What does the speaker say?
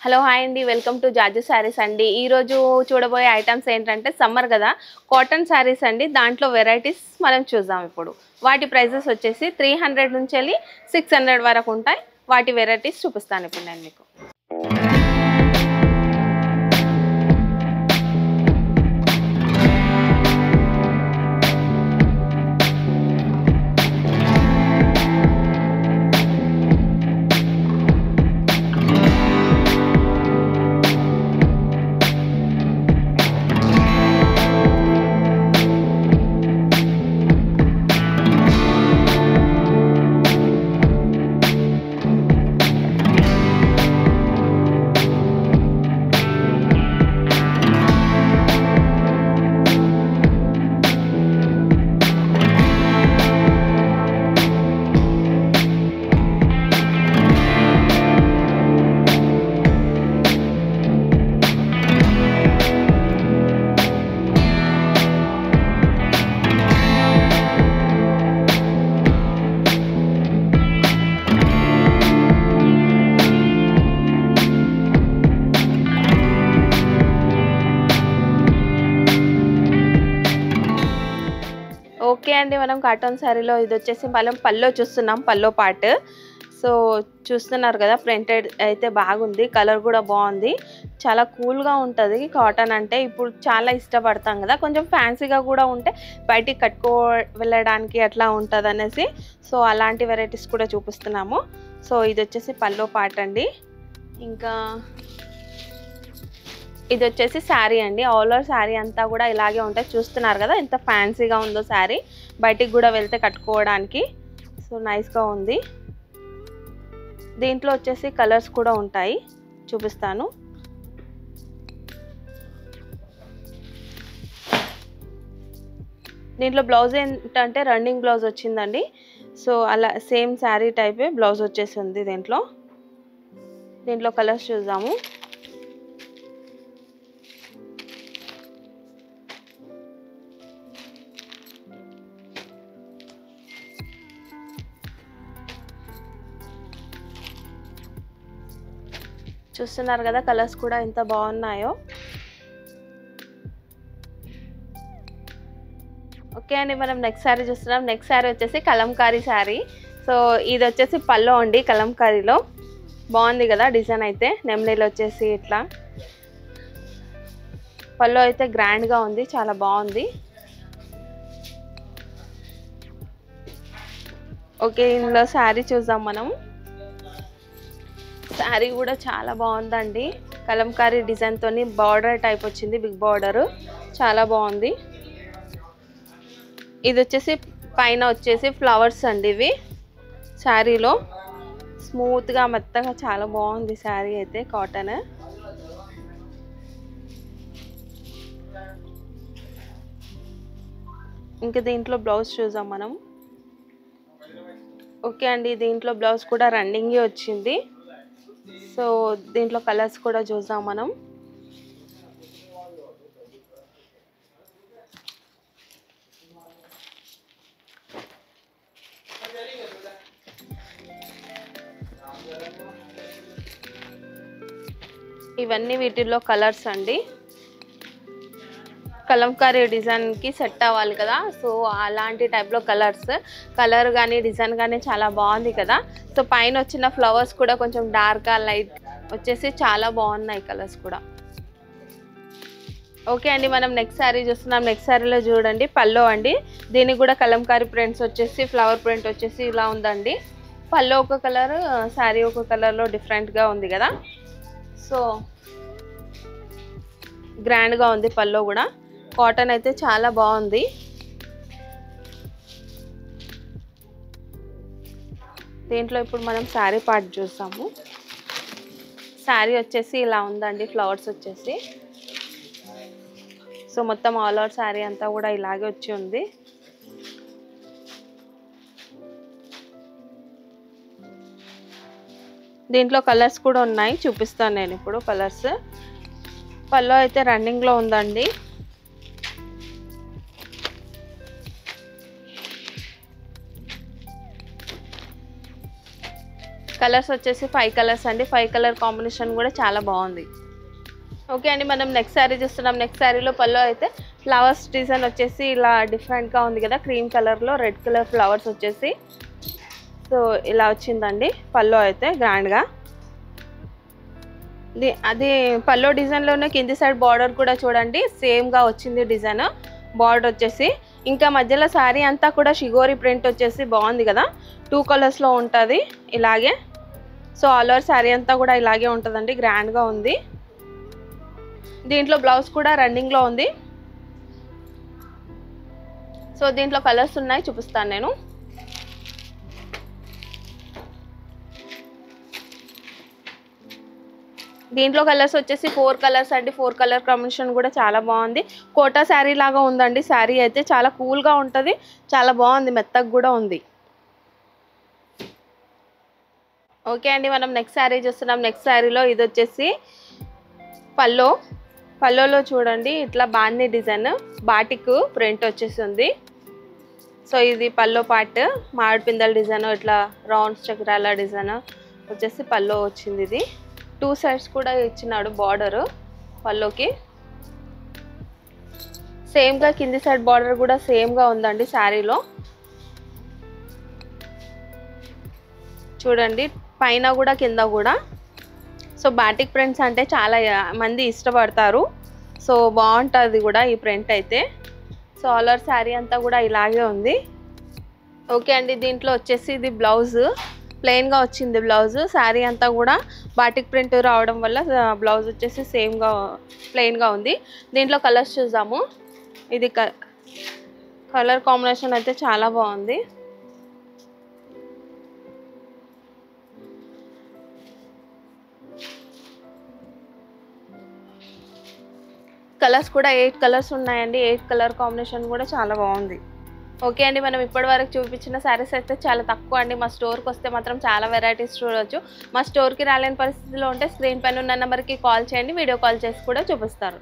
Hello hi అండి, welcome to జాజు శారీస్ అండి. ఈరోజు చూడబోయే ఐటమ్స్ ఏంటంటే సమ్మర్ కదా, కాటన్ శారీస్ అండి. దాంట్లో వెరైటీస్ మనం చూద్దాం. ఇప్పుడు వాటి ప్రైజెస్ వచ్చేసి 300 నుంచి వెళ్ళి 600 వరకు ఉంటాయి. వాటి వెరైటీస్ చూపిస్తాను ఇప్పుడు నేను మీకు. ఓకే అండి, మనం కాటన్ శారీలో ఇది వచ్చేసి మనం పల్లో చూస్తున్నాం. పల్లో పార్ట్ సో చూస్తున్నారు కదా, ప్రింటెడ్ అయితే బాగుంది. కలర్ కూడా బాగుంది, చాలా కూల్గా ఉంటుంది. కాటన్ అంటే ఇప్పుడు చాలా ఇష్టపడతాం కదా, కొంచెం ఫ్యాన్సీగా కూడా ఉంటే బయటికి కట్టుకో వెళ్ళడానికి అట్లా ఉంటుంది అనేసి సో అలాంటి వెరైటీస్ కూడా చూపిస్తున్నాము. సో ఇది వచ్చేసి పల్లో పార్ట్ అండి. ఇంకా ఇది వచ్చేసి శారీ అండి. ఆల్ ఓవర్ శారీ అంతా కూడా ఇలాగే ఉంటాయి. చూస్తున్నారు కదా ఎంత ఫ్యాన్సీగా ఉందో శారీ, బయటికి కూడా వెళ్తే కట్టుకోవడానికి సో నైస్గా ఉంది. దీంట్లో వచ్చేసి కలర్స్ కూడా ఉంటాయి, చూపిస్తాను. దీంట్లో బ్లౌజ్ ఏంటంటే రన్నింగ్ బ్లౌజ్ వచ్చిందండి. సో అలా సేమ్ శారీ టైపే బ్లౌజ్ వచ్చేసింది. దీంట్లో కలర్స్ చూద్దాము. చూస్తున్నారు కదా కలర్స్ కూడా ఎంత బాగున్నాయో. ఓకే అండి, మనం నెక్స్ట్ శారీ చూస్తున్నాం. నెక్స్ట్ శారీ వచ్చేసి కలంకారీ శారీ. సో ఇది వచ్చేసి పల్లో అండి, కలంకారీలో బాగుంది కదా డిజైన్ అయితే. నెమ్లీలు వచ్చేసి ఇట్లా పల్లో అయితే గ్రాండ్గా ఉంది, చాలా బాగుంది. ఓకే, ఇందులో శారీ చూద్దాం మనం. శారీ కూడా చాలా బాగుందండి. కలంకారీ డిజైన్ తోని బార్డర్ టైప్ వచ్చింది, బిగ్ బార్డర్, చాలా బాగుంది. ఇది వచ్చేసి పైన వచ్చేసి ఫ్లవర్స్ అండి. ఇవి శారీలో స్మూత్గా మెత్తగా చాలా బాగుంది శారీ అయితే, కాటన్. ఇంకా దీంట్లో బ్లౌజ్ చూద్దాం మనం. ఓకే అండి, దీంట్లో బ్లౌజ్ కూడా రన్నింగే వచ్చింది. సో దీంట్లో కలర్స్ కూడా చూద్దాం మనం. ఇవన్నీ వీటిల్లో కలర్స్ అండి. కలంకారీ డిజైన్కి సెట్ అవ్వాలి కదా, సో అలాంటి టైప్లో కలర్ కానీ డిజైన్ కానీ చాలా బాగుంది కదా. సో పైన వచ్చిన ఫ్లవర్స్ కూడా కొంచెం డార్క్గా లైట్ వచ్చేసి చాలా బాగున్నాయి కలర్స్ కూడా. ఓకే అండి, మనం నెక్స్ట్ శారీ చూస్తున్నాం. నెక్స్ట్ శారీలో చూడండి పల్లో అండి. దీనికి కూడా కలంకారీ ప్రింట్స్ వచ్చేసి ఫ్లవర్ ప్రింట్ వచ్చేసి ఇలా ఉందండి. పల్లో ఒక కలర్, శారీ ఒక కలర్లో డిఫరెంట్గా ఉంది కదా. సో గ్రాండ్గా ఉంది పల్లో కూడా. కాటన్ అయితే చాలా బాగుంది. దీంట్లో ఇప్పుడు మనం శారీ పార్ట్ చూస్తాము. శారీ వచ్చేసి ఇలా ఉందండి, ఫ్లవర్స్ వచ్చేసి. సో మొత్తం ఆల్ ఓవర్ శారీ అంతా కూడా ఇలాగే వచ్చి ఉంది. దీంట్లో కలర్స్ కూడా ఉన్నాయి, చూపిస్తాను నేను ఇప్పుడు కలర్స్. పల్లో అయితే రన్నింగ్లో ఉందండి. కలర్స్ వచ్చేసి 5 కలర్స్ అండి. 5 కలర్ కాంబినేషన్ కూడా చాలా బాగుంది. ఓకే అండి, మనం నెక్స్ట్ శారీ చూస్తున్నాం. నెక్స్ట్ శారీలో పళ్ళు అయితే ఫ్లవర్స్ డిజైన్ వచ్చేసి ఇలా డిఫరెంట్గా ఉంది కదా, క్రీమ్ కలర్లో రెడ్ కలర్ ఫ్లవర్స్ వచ్చేసి. సో ఇలా వచ్చిందండి పళ్ళు అయితే గ్రాండ్గా. అది పల్లో డిజైన్లోనే కింది సైడ్ బార్డర్ కూడా చూడండి సేమ్గా వచ్చింది డిజైన్ బార్డర్ వచ్చేసి. ఇంకా మధ్యలో శారీ అంతా కూడా షిగోరి ప్రింట్ వచ్చేసి బాగుంది కదా, 2 కలర్స్లో ఉంటుంది ఇలాగే. సో ఆల్ ఓవర్ శారీ అంతా కూడా ఇలాగే ఉంటుందండి, గ్రాండ్గా ఉంది. దీంట్లో బ్లౌజ్ కూడా రన్నింగ్లో ఉంది. సో దీంట్లో కలర్స్ ఉన్నాయి, చూపిస్తాను నేను. దీంట్లో కలర్స్ వచ్చేసి 4 కలర్స్ అండి. 4 కలర్ కాంబినేషన్ కూడా చాలా బాగుంది. కోటా శారీ లాగా ఉందండి. శారీ అయితే చాలా కూల్గా ఉంటుంది, చాలా బాగుంది, మెత్తగా కూడా ఉంది. ఓకే అండి, మనం నెక్స్ట్ శారీ చూస్తున్నాం. నెక్స్ట్ శారీలో ఇది వచ్చేసి పల్లోలో చూడండి ఇట్లా బాందీ డిజైన్ బాటిక్ ప్రింట్ వచ్చేసి ఉంది. సో ఇది పల్లో పార్ట్, మామిడి పిందెల డిజైన్ ఇట్లా రౌండ్స్ చక్రాల డిజైన్ వచ్చేసి పల్లో వచ్చింది. ఇది 2 సైడ్స్ కూడా ఇచ్చినాడు బార్డర్ పల్లోకి. సేమ్గా కింది సైడ్ బార్డర్ కూడా సేమ్గా ఉందండి శారీలో. చూడండి పైన కూడా కింద కూడా. సో బాటిక్ ప్రింట్స్ అంటే చాలా మంది ఇష్టపడతారు. సో బాగుంటుంది కూడా ఈ ప్రింట్ అయితే. సో ఆల్ ఓవర్ శారీ అంతా కూడా ఇలాగే ఉంది. ఓకే అండి, దీంట్లో వచ్చేసి ఇది బ్లౌజ్ ప్లెయిన్గా వచ్చింది. బ్లౌజ్ శారీ అంతా కూడా బాటిక్ ప్రింట్ రావడం వల్ల బ్లౌజ్ వచ్చేసి సేమ్గా ప్లెయిన్గా ఉంది. దీంట్లో కలర్స్ చూద్దాము. ఇది కలర్ కాంబినేషన్ అయితే చాలా బాగుంది. కలర్స్ కూడా 8 కలర్స్ ఉన్నాయండి. 8 కలర్ కాంబినేషన్ కూడా చాలా బాగుంది. ఓకే అండి, మనం ఇప్పటి వరకు చూపించిన శారీస్ అయితే చాలా తక్కువ అండి. మా స్టోర్కి వస్తే మాత్రం చాలా వెరైటీస్ చూడవచ్చు. మా స్టోర్కి రాలేని పరిస్థితిలో ఉంటే స్క్రీన్ పైన ఉన్న నెంబర్కి కాల్ చేయండి, వీడియో కాల్ చేసి కూడా చూపిస్తారు.